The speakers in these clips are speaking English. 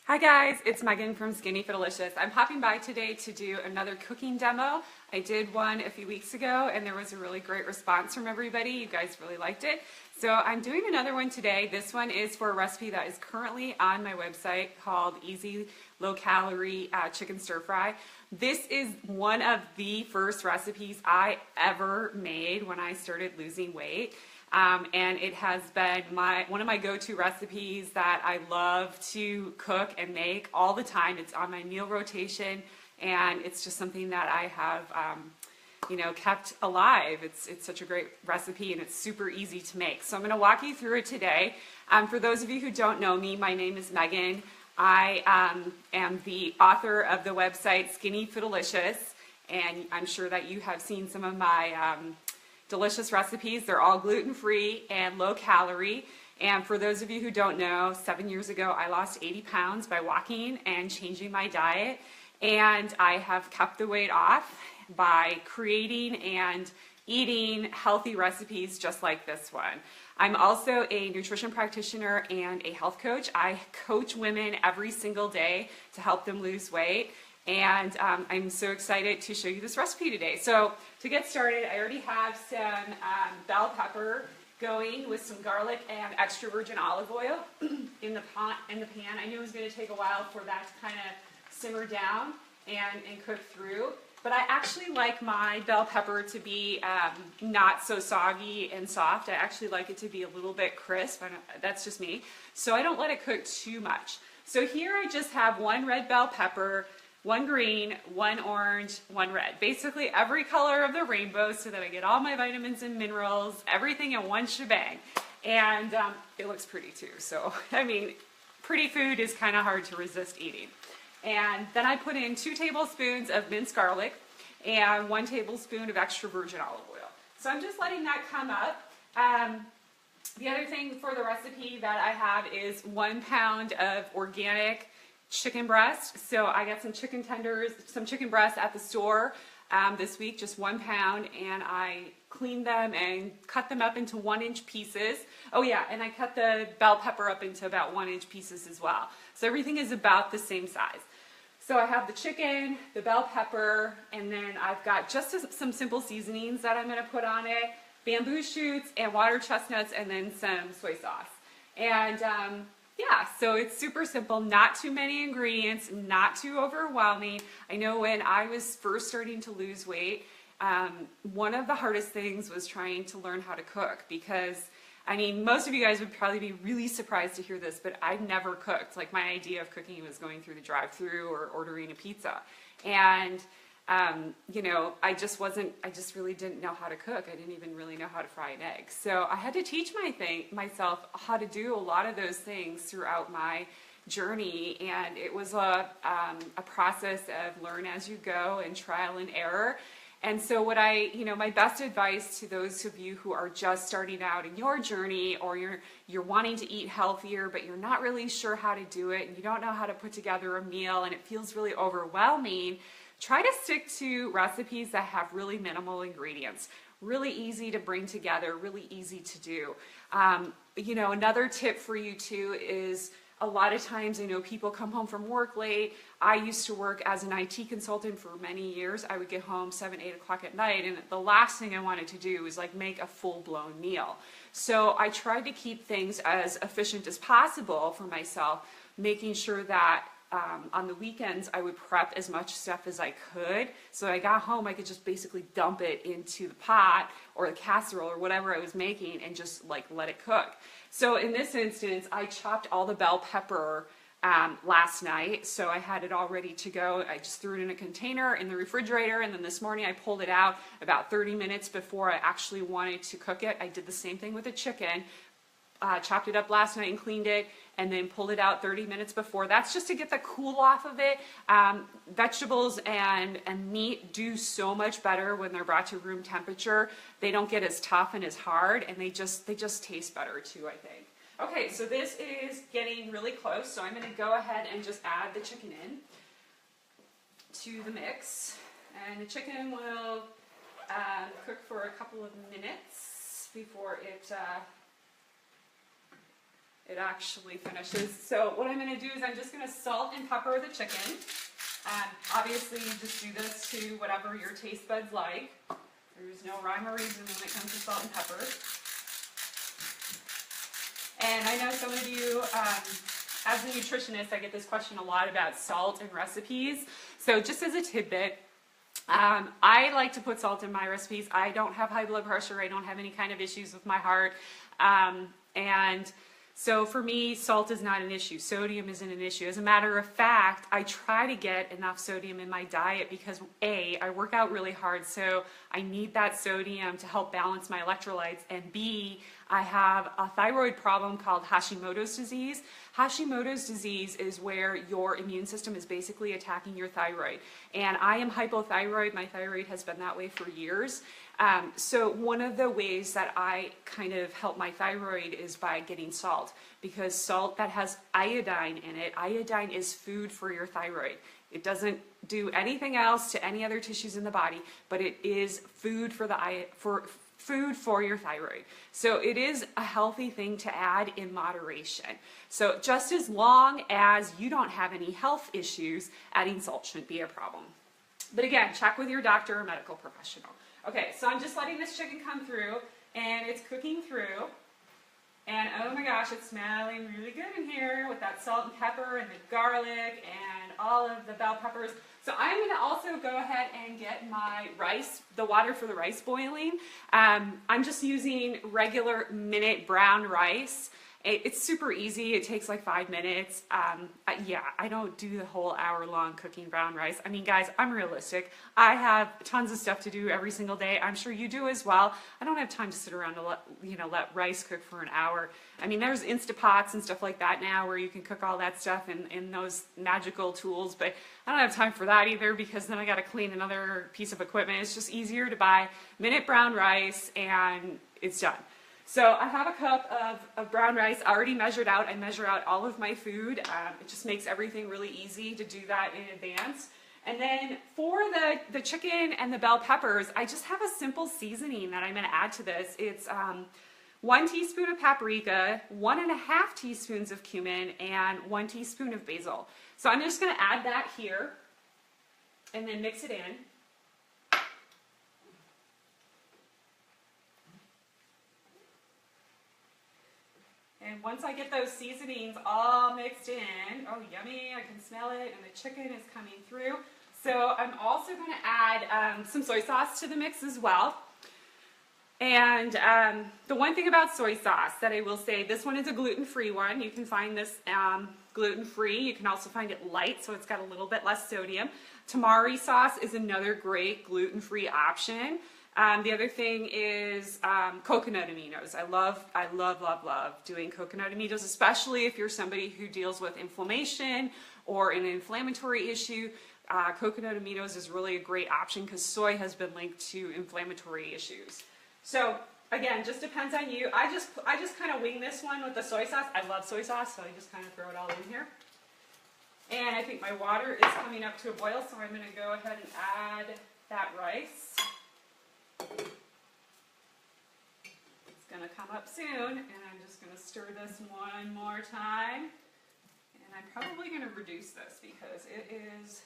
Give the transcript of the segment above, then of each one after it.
Hi guys, it's Megan from Skinny Delicious. I'm popping by today to do another cooking demo. I did one a few weeks ago and there was a really great response from everybody. You guys really liked it. So I'm doing another one today. This one is for a recipe that is currently on my website called Easy Low Calorie Chicken Stir Fry. This is one of the first recipes I ever made when I started losing weight. And it has been one of my go-to recipes that I love to cook and make all the time. It's on my meal rotation, and it's just something that I have, kept alive. It's such a great recipe, and it's super easy to make. So I'm going to walk you through it today. For those of you who don't know me, my name is Megan. I am the author of the website Skinny Delicious, and I'm sure that you have seen some of my delicious recipes. They're all gluten-free and low-calorie. And for those of you who don't know, 7 years ago I lost 80 pounds by walking and changing my diet. And I have kept the weight off by creating and eating healthy recipes just like this one. I'm also a nutrition practitioner and a health coach. I coach women every single day to help them lose weight. And I'm so excited to show you this recipe today. So to get started, I already have some bell pepper going with some garlic and extra virgin olive oil in the pan. I knew it was going to take a while for that to kind of simmer down and cook through. But I actually like my bell pepper to be not so soggy and soft. I actually like it to be a little bit crisp. That's just me. So I don't let it cook too much. So here I just have one red bell pepper, one green, one orange, one red. Basically every color of the rainbow so that I get all my vitamins and minerals, everything in one shebang. And it looks pretty too. So, I mean, pretty food is kind of hard to resist eating. And then I put in 2 tablespoons of minced garlic and 1 tablespoon of extra virgin olive oil. So I'm just letting that come up. The other thing for the recipe that I have is 1 pound of organic chicken breast. So I got some chicken tenders, some chicken breasts at the store this week, just 1 pound, and I cleaned them and cut them up into 1-inch pieces. Oh yeah, and I cut the bell pepper up into about 1-inch pieces as well. So everything is about the same size. So I have the chicken, the bell pepper, and then I've got just some simple seasonings that I'm going to put on it, bamboo shoots and water chestnuts, and then some soy sauce. And yeah, so it's super simple, not too many ingredients, not too overwhelming. I know when I was first starting to lose weight, one of the hardest things was trying to learn how to cook because, I mean, most of you guys would probably be really surprised to hear this, but I'd never cooked. Like, my idea of cooking was going through the drive-thru or ordering a pizza. And I just really didn't know how to cook. I didn't even really know how to fry an egg. So I had to teach myself how to do a lot of those things throughout my journey. And it was a process of learn as you go and trial and error. And so my best advice to those of you who are just starting out in your journey, or you're wanting to eat healthier, but you're not really sure how to do it, and you don't know how to put together a meal, and it feels really overwhelming, try to stick to recipes that have really minimal ingredients, really easy to bring together, really easy to do. Another tip for you too is a lot of times I know people come home from work late. I used to work as an IT consultant for many years. I would get home 7, 8 o'clock at night, and the last thing I wanted to do was like make a full-blown meal. So I tried to keep things as efficient as possible for myself, making sure that on the weekends I would prep as much stuff as I could, so I got home I could just basically dump it into the pot or the casserole or whatever I was making and just like let it cook. So in this instance I chopped all the bell pepper last night, so I had it all ready to go. I just threw it in a container in the refrigerator, and then this morning I pulled it out about 30 minutes before I actually wanted to cook it. I did the same thing with the chicken. Chopped it up last night and cleaned it, and then pulled it out 30 minutes before. That's just to get the cool off of it. Vegetables and meat do so much better when they're brought to room temperature. They don't get as tough and as hard, and they just taste better too, I think. Okay, so this is getting really close, so I'm going to go ahead and just add the chicken in to the mix. And the chicken will cook for a couple of minutes before it it actually finishes. So what I'm going to do is I'm just going to salt and pepper the chicken. Obviously, you just do this to whatever your taste buds like. There's no rhyme or reason when it comes to salt and pepper. And I know some of you, as a nutritionist, I get this question a lot about salt and recipes. So just as a tidbit, I like to put salt in my recipes. I don't have high blood pressure. I don't have any kind of issues with my heart. And so for me, salt is not an issue. Sodium isn't an issue. As a matter of fact, I try to get enough sodium in my diet because A, I work out really hard, so I need that sodium to help balance my electrolytes, and B, I have a thyroid problem called Hashimoto's disease. Hashimoto's disease is where your immune system is basically attacking your thyroid. And I am hypothyroid. My thyroid has been that way for years. So one of the ways that I kind of help my thyroid is by getting salt, because salt that has iodine in it, iodine is food for your thyroid. It doesn't do anything else to any other tissues in the body, but it is food for food for your thyroid. So it is a healthy thing to add in moderation. So just as long as you don't have any health issues, adding salt shouldn't be a problem. But again, check with your doctor or medical professional. Okay, so I'm just letting this chicken come through, and it's cooking through. And oh my gosh, it's smelling really good in here with that salt and pepper and the garlic and all of the bell peppers. So I'm going to also go ahead and get my rice, the water for the rice boiling. I'm just using regular minute brown rice. It's super easy. It takes like 5 minutes. Yeah, I don't do the whole hour-long cooking brown rice. I mean, guys, I'm realistic. I have tons of stuff to do every single day. I'm sure you do as well. I don't have time to sit around to let rice cook for an hour. I mean, there's Instapots and stuff like that now where you can cook all that stuff in those magical tools, but I don't have time for that either, because then I got to clean another piece of equipment. It's just easier to buy minute brown rice and it's done. So I have a cup of brown rice already measured out. I measure out all of my food. It just makes everything really easy to do that in advance. And then for the chicken and the bell peppers, I just have a simple seasoning that I'm going to add to this. It's 1 teaspoon of paprika, 1.5 teaspoons of cumin, and 1 teaspoon of basil. So I'm just going to add that here and then mix it in. And once I get those seasonings all mixed in, oh yummy, I can smell it, and the chicken is coming through. So I'm also going to add some soy sauce to the mix as well. And the one thing about soy sauce that I will say, this one is a gluten-free one. You can find this gluten-free. You can also find it light, so it's got a little bit less sodium. Tamari sauce is another great gluten-free option. The other thing is coconut aminos. I love doing coconut aminos, especially if you're somebody who deals with inflammation or an inflammatory issue. Coconut aminos is really a great option because soy has been linked to inflammatory issues. So again, just depends on you. I just kind of wing this one with the soy sauce. I love soy sauce, so I just kind of throw it all in here. And I think my water is coming up to a boil, so I'm going to go ahead and add that rice. It's going to come up soon, and I'm just going to stir this one more time. And I'm probably going to reduce this because it is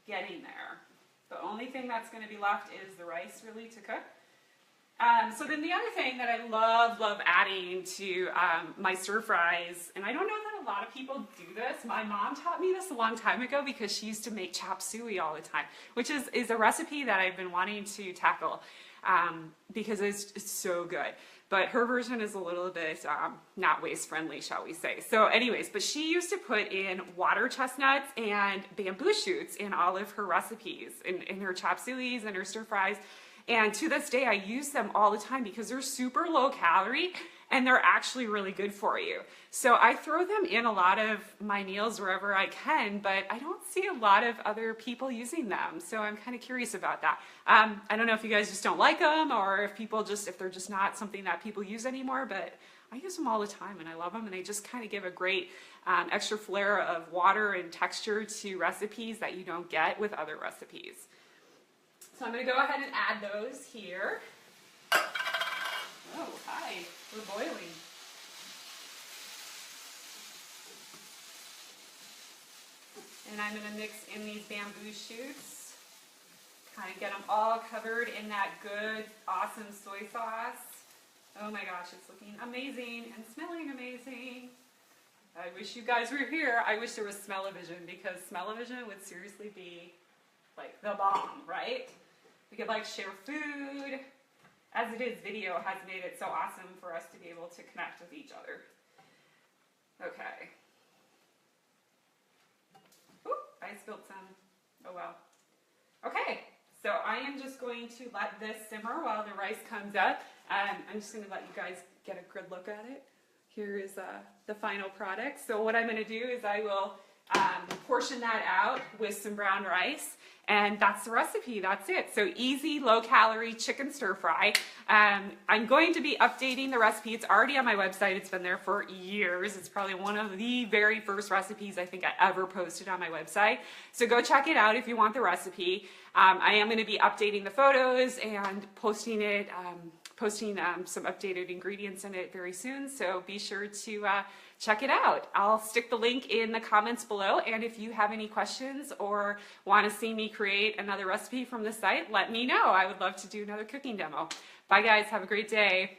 getting there. The only thing that's going to be left is the rice really to cook. So then the other thing that I love adding to my stir fries, and I don't know that a lot of people do this. My mom taught me this a long time ago because she used to make chop suey all the time, which is a recipe that I've been wanting to tackle because it's so good. But her version is a little bit not waste friendly, shall we say. So anyways, but she used to put in water chestnuts and bamboo shoots in all of her recipes, in her chop sueys and her stir fries. And to this day, I use them all the time because they're super low calorie and they're actually really good for you. So I throw them in a lot of my meals wherever I can, but I don't see a lot of other people using them. So I'm kind of curious about that. I don't know if you guys just don't like them or if they're just not something that people use anymore, but I use them all the time and I love them, and they just kind of give a great extra flair of water and texture to recipes that you don't get with other recipes. So I'm going to go ahead and add those here. Oh, hi, we're boiling. And I'm going to mix in these bamboo shoots. Kind of get them all covered in that good, awesome soy sauce. Oh my gosh, it's looking amazing and smelling amazing. I wish you guys were here. I wish there was smell-o-vision, because smell-o-vision would seriously be like the bomb, right? We could like share food. As it is, video has made it so awesome for us to be able to connect with each other. Okay. Oop, I spilled some. Oh well. Okay, so I am just going to let this simmer while the rice comes up. I'm just going to let you guys get a good look at it. Here is the final product. So what I'm going to do is I will portion that out with some brown rice, and that's the recipe. That's it. So easy, low-calorie chicken stir-fry. I'm going to be updating the recipe. It's already on my website. It's been there for years. It's probably one of the very first recipes I think I ever posted on my website. So go check it out if you want the recipe. I am going to be updating the photos and posting it. Posting some updated ingredients in it very soon, so be sure to check it out. I'll stick the link in the comments below, and if you have any questions or want to see me create another recipe from the site, let me know. I would love to do another cooking demo. Bye guys, have a great day.